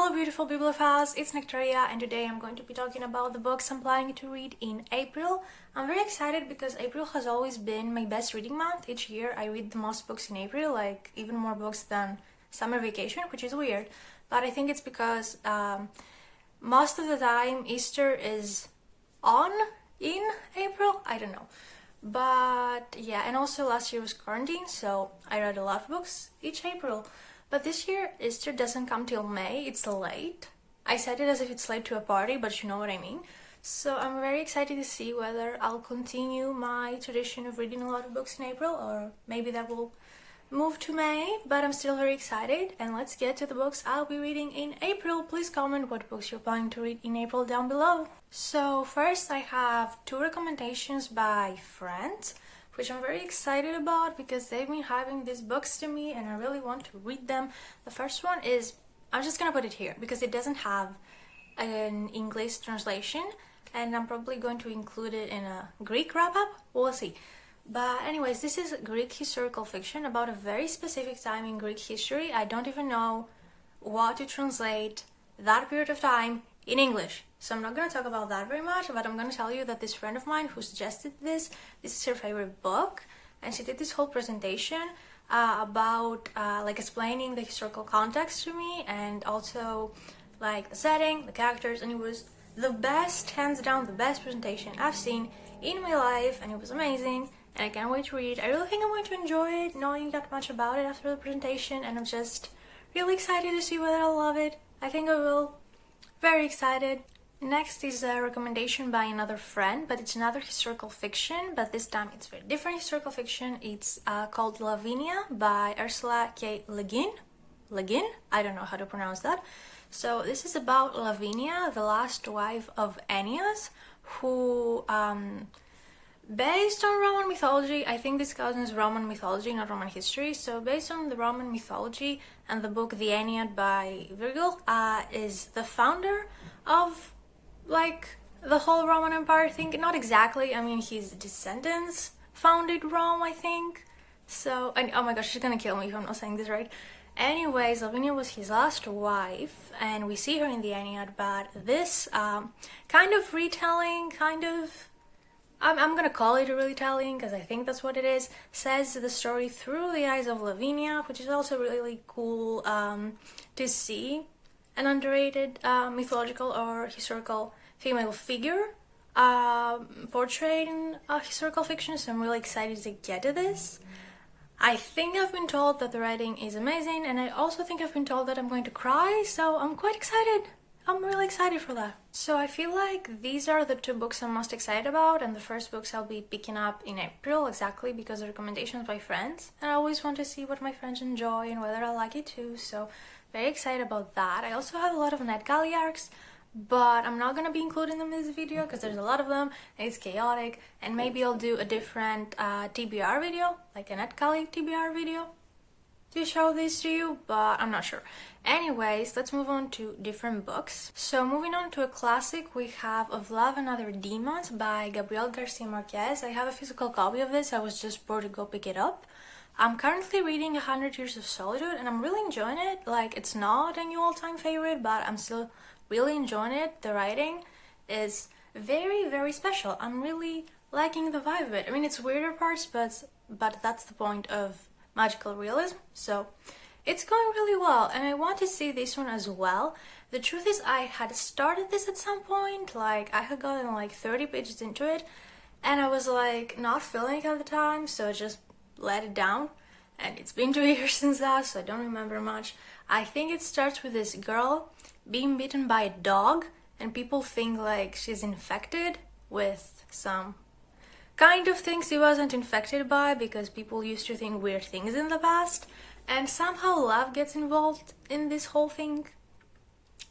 Hello beautiful bibliophiles, it's Nektaria and today I'm going to be talking about the books I'm planning to read in April. I'm very excited because April has always been my best reading month. Each year I read the most books in April, like even more books than summer vacation, which is weird. But I think it's because most of the time Easter is in April, I don't know. But yeah, and also last year was quarantine, so I read a lot of books each April. But this year, Easter doesn't come till May, it's late. I said it as if it's late to a party, but you know what I mean. So I'm very excited to see whether I'll continue my tradition of reading a lot of books in April, or maybe that will move to May, but I'm still very excited. And let's get to the books I'll be reading in April. Please comment what books you're planning to read in April down below. So first I have two recommendations by friends, which I'm very excited about because they've been having these books to me and I really want to read them. The first one is, I'm just gonna put it here because it doesn't have an English translation and I'm probably going to include it in a Greek wrap-up, we'll see. But anyways, this is Greek historical fiction about a very specific time in Greek history. I don't even know what to translate that period of time in English. So I'm not going to talk about that very much, but I'm going to tell you that this friend of mine who suggested this is her favorite book, and she did this whole presentation about like explaining the historical context to me and also like the setting, the characters, and it was the best, hands down the best presentation I've seen in my life, and it was amazing and I can't wait to read. I really think I'm going to enjoy it, knowing that much about it after the presentation, and I'm just really excited to see whether I'll love it. I think I will. Very excited. Next is a recommendation by another friend, but it's another historical fiction, but this time it's very different historical fiction. It's called Lavinia by Ursula K. Le Guin. Le Guin? I don't know how to pronounce that. So this is about Lavinia, the last wife of Aeneas, who based on Roman mythology, I think this counts as Roman mythology, not Roman history. So based on the Roman mythology and the book The Aeneid by Virgil, is the founder of like the whole Roman Empire thing. Not exactly, I mean his descendants founded Rome, I think. So, and oh my gosh, she's gonna kill me if I'm not saying this right. Anyways, Lavinia was his last wife and we see her in the Aeneid, but this kind of retelling, I'm gonna call it a retelling because I think that's what it is, says the story through the eyes of Lavinia, which is also really cool to see an underrated mythological or historical female figure portrayed in historical fiction, so I'm really excited to get to this. I think I've been told that the writing is amazing, and I also think I've been told that I'm going to cry, so I'm quite excited. I'm really excited for that. So I feel like these are the two books I'm most excited about, and the first books I'll be picking up in April exactly because of recommendations by friends, and I always want to see what my friends enjoy and whether I like it too, so very excited about that. I also have a lot of Nektaria arcs, but I'm not gonna be including them in this video because there's a lot of them and it's chaotic, and maybe I'll do a different TBR video, like a Nektaria TBR video to show this to you, but I'm not sure. Anyways, let's move on to different books. So moving on to a classic, we have Of Love and Other Demons by Gabriel Garcia Marquez. I have a physical copy of this, I was just bored to go pick it up. I'm currently reading 100 Years of Solitude and I'm really enjoying it. Like, it's not a new all-time favorite, but I'm still really enjoying it. The writing is very, very special. I'm really liking the vibe of it. I mean, it's weirder parts, but that's the point of magical realism, so it's going really well and I want to see this one as well. The truth is I had started this at some point, like I had gotten like 30 pages into it and I was like not feeling it at the time, so I just let it down, and it's been 2 years since that, so I don't remember much. I think it starts with this girl being bitten by a dog and people think like she's infected with some kind of things she wasn't infected by because people used to think weird things in the past, and somehow love gets involved in this whole thing.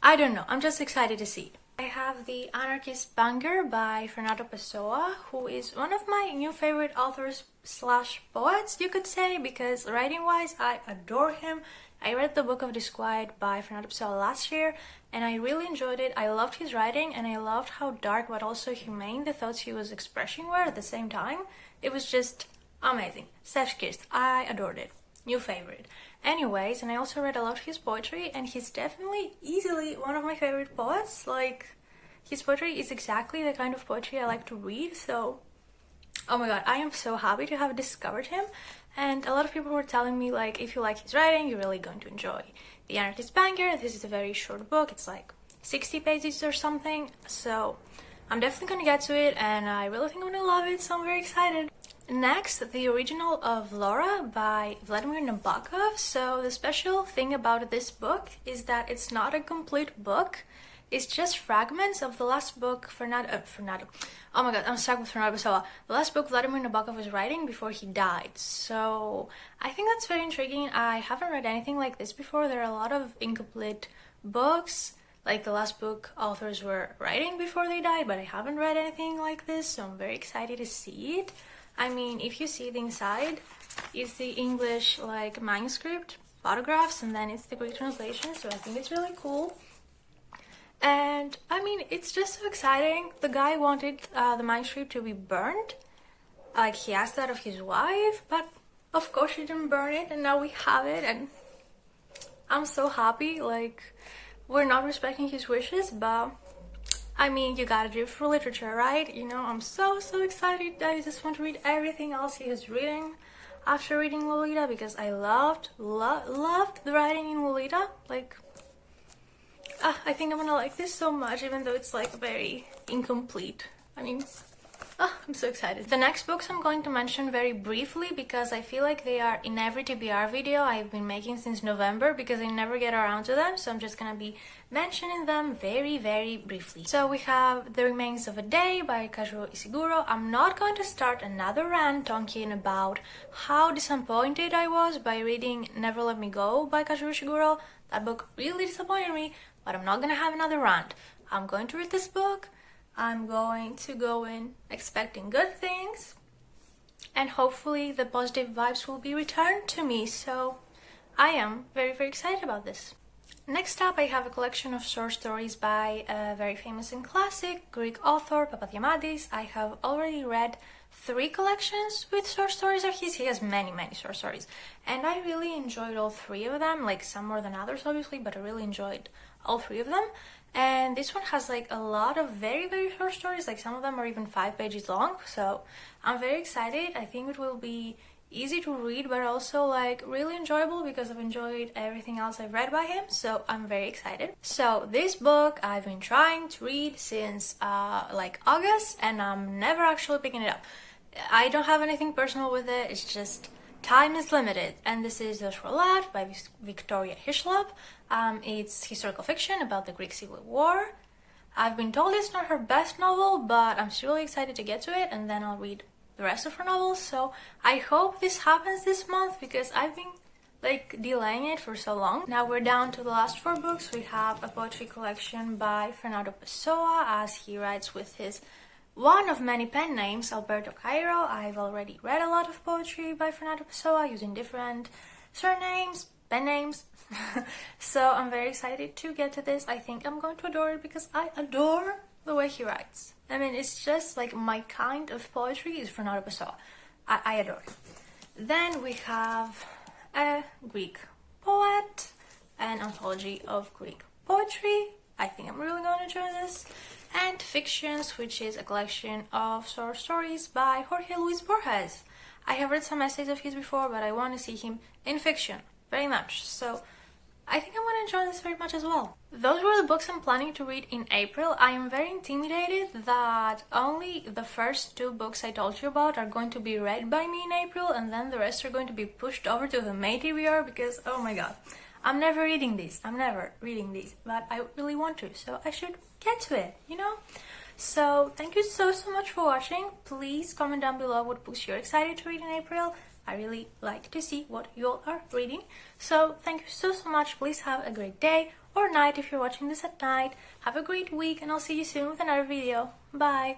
I don't know, I'm just excited to see. I have The Anarchist Banger by Fernando Pessoa, who is one of my new favorite authors slash poets, you could say, because writing wise I adore him. I read the Book of Disquiet by Fernando Pessoa last year and I really enjoyed it. I loved his writing and I loved how dark but also humane the thoughts he was expressing were at the same time. It was just amazing. Chef's kiss. I adored it. New favorite. Anyways, and I also read a lot of his poetry, and he's definitely easily one of my favorite poets. Like, his poetry is exactly the kind of poetry I like to read, so oh my god, I am so happy to have discovered him. And a lot of people were telling me, like, if you like his writing, you're really going to enjoy The Anarchist Banger. This is a very short book, it's like 60 pages or something, so I'm definitely gonna get to it, and I really think I'm gonna love it, so I'm very excited. Next, the original of Laura by Vladimir Nabokov. So the special thing about this book is that it's not a complete book. It's just fragments of the last book Fernando. Oh my god, I'm stuck with Fernando Pessoa. The last book Vladimir Nabokov was writing before he died. So I think that's very intriguing. I haven't read anything like this before. There are a lot of incomplete books, like the last book authors were writing before they died, but I haven't read anything like this, so I'm very excited to see it. I mean, if you see the inside, it's the English like manuscript, photographs, and then it's the Greek translation, so I think it's really cool. And I mean, it's just so exciting. The guy wanted the manuscript to be burned. Like, he asked that of his wife, but of course she didn't burn it, and now we have it, and I'm so happy. Like, we're not respecting his wishes, but I mean, you gotta do it for literature, right? You know, I'm so excited. I just want to read everything else he is reading after reading Lolita, because I loved the writing in Lolita. Like, I think I'm gonna like this so much, even though it's like very incomplete. I mean, I'm so excited. The next books I'm going to mention very briefly, because I feel like they are in every TBR video I've been making since November, because I never get around to them, so I'm just gonna be mentioning them very briefly. So we have The Remains of a Day by Kazuo Ishiguro. I'm not going to start another rant talking about how disappointed I was by reading Never Let Me Go by Kazuo Ishiguro. That book really disappointed me, but I'm not gonna have another rant. I'm going to read this book. I'm going to go in expecting good things, and hopefully the positive vibes will be returned to me, so I am very excited about this. Next up, I have a collection of short stories by a very famous and classic Greek author, Papadiamadis. I have already read 3 collections with short stories of his. He has many short stories, and I really enjoyed all 3 of them, like some more than others obviously, but I really enjoyed all 3 of them. And this one has like a lot of very short stories, like some of them are even 5 pages long, so I'm very excited. I think it will be easy to read, but also like really enjoyable, because I've enjoyed everything else I've read by him, so I'm very excited. So this book I've been trying to read since like August, and I'm never actually picking it up. I don't have anything personal with it, it's just time is limited. And this is The Roulette by Victoria Hislop. It's historical fiction about the Greek Civil War. I've been told it's not her best novel, but I'm still really excited to get to it, and then I'll read the rest of her novels. So I hope this happens this month, because I've been like delaying it for so long. Now we're down to the last 4 books. We have a poetry collection by Fernando Pessoa, as he writes with his one of many pen names, Alberto Cairo. I've already read a lot of poetry by Fernando Pessoa using different surnames, pen names. So I'm very excited to get to this. I think I'm going to adore it, because I adore the way he writes. I mean, it's just like my kind of poetry is Fernando Pessoa. I adore it. Then we have a Greek poet, an anthology of Greek poetry. I think I'm really going to enjoy this. And Fictions, which is a collection of short stories by Jorge Luis Borges. I have read some essays of his before, but I want to see him in fiction very much, so I think I'm going to enjoy this very much as well. Those were the books I'm planning to read in April. I am very intimidated that only the first 2 books I told you about are going to be read by me in April, and then the rest are going to be pushed over to the May TBR, because oh my god, I'm never reading these, but I really want to, so I should get to it, you know? So thank you so much for watching. Please comment down below what books you're excited to read in April. I really like to see what you all are reading. So thank you so much. Please have a great day or night if you're watching this at night. Have a great week, and I'll see you soon with another video. Bye!